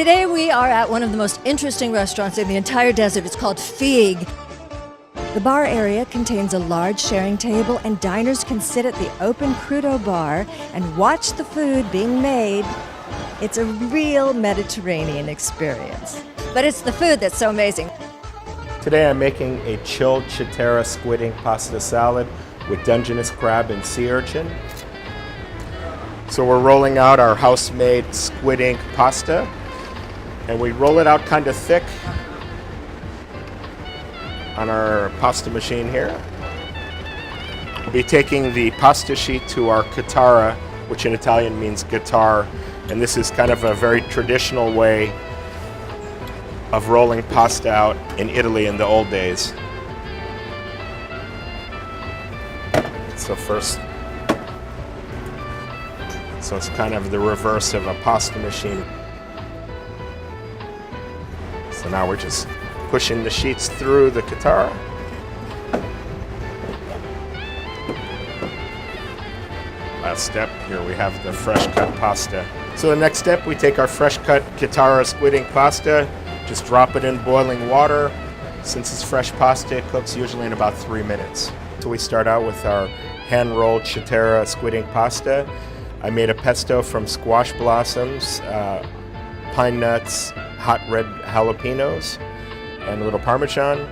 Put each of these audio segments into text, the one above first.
Today we are at one of the most interesting restaurants in the entire desert. It's called Fig. The bar area contains a large sharing table, and diners can sit at the open crudo bar and watch the food being made. It's a real Mediterranean experience. But it's the food that's so amazing. Today I'm making a chilled Chitara Squid Ink Pasta salad with Dungeness crab and sea urchin. So we're rolling out our house-made Squid Ink Pasta, and we roll it out kind of thick on our pasta machine here. We'll be taking the pasta sheet to our Chitara, which in Italian means guitar, and this is kind of a very traditional way of rolling pasta out in Italy in the old days. So it's kind of the reverse of a pasta machine. So now we're just pushing the sheets through the Chitara. Last step, here we have the fresh cut pasta. So the next step, we take our fresh cut Chitara Squid Ink Pasta, just drop it in boiling water. Since it's fresh pasta, it cooks usually in about 3 minutes. So we start out with our hand-rolled Chitara Squid Ink Pasta. I made a pesto from squash blossoms, pine nuts, hot red jalapenos, and a little Parmesan.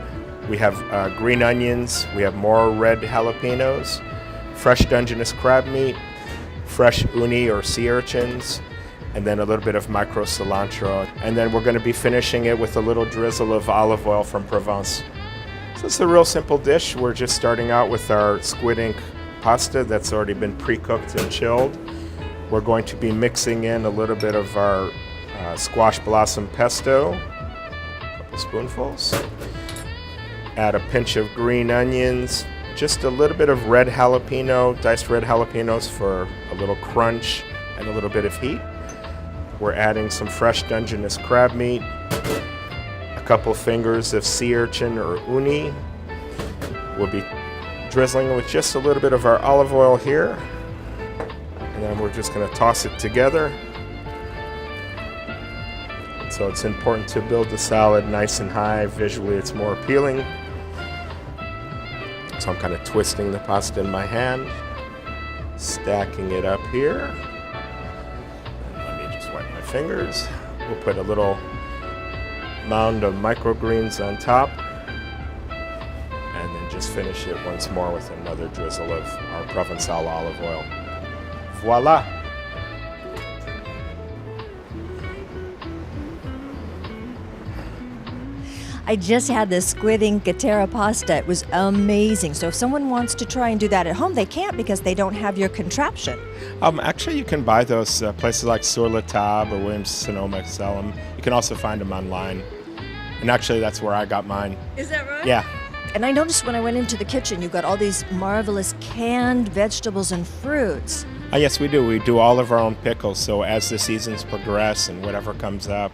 We have green onions, we have more red jalapenos, fresh Dungeness crab meat, fresh uni or sea urchins, and then a little bit of micro cilantro. And then we're going to be finishing it with a little drizzle of olive oil from Provence. So it's a real simple dish. We're just starting out with our Squid Ink pasta that's already been pre-cooked and chilled. We're going to be mixing in a little bit of our squash blossom pesto, a couple spoonfuls. Add a pinch of green onions, just a little bit of red jalapeno, diced red jalapenos for a little crunch and a little bit of heat. We're adding some fresh Dungeness crab meat, a couple fingers of sea urchin or uni. We'll be drizzling with just a little bit of our olive oil here, and then we're just going to toss it together. So it's important to build the salad nice and high. Visually, it's more appealing. So I'm kind of twisting the pasta in my hand, stacking it up here. And let me just wipe my fingers. We'll put a little mound of microgreens on top, and then just finish it once more with another drizzle of our Provençal olive oil. Voila! I just had this Squid Ink Chitara pasta. It was amazing. So if someone wants to try and do that at home, they can't because they don't have your contraption. Actually, you can buy those places like Sur la Table or Williams-Sonoma sell them. You can also find them online. And actually, that's where I got mine. Is that right? Yeah. And I noticed when I went into the kitchen, you've got all these marvelous canned vegetables and fruits. Yes, we do. We do all of our own pickles. So as the seasons progress and whatever comes up,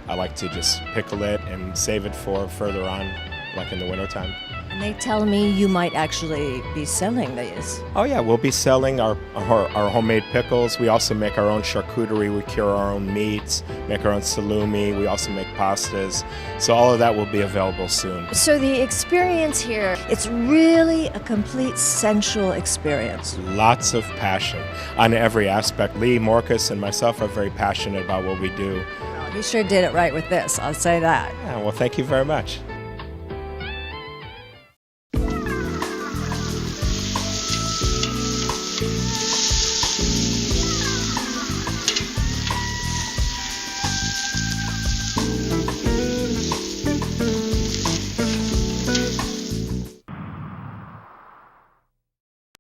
I like to just pickle it and save it for further on, like in the wintertime. And they tell me you might actually be selling these. Oh yeah, we'll be selling our homemade pickles. We also make our own charcuterie. We cure our own meats, make our own salumi. We also make pastas. So all of that will be available soon. So the experience here, it's really a complete sensual experience. Lots of passion on every aspect. Lee Morcus and myself are very passionate about what we do. You sure did it right with this, I'll say that. Yeah, well, thank you very much.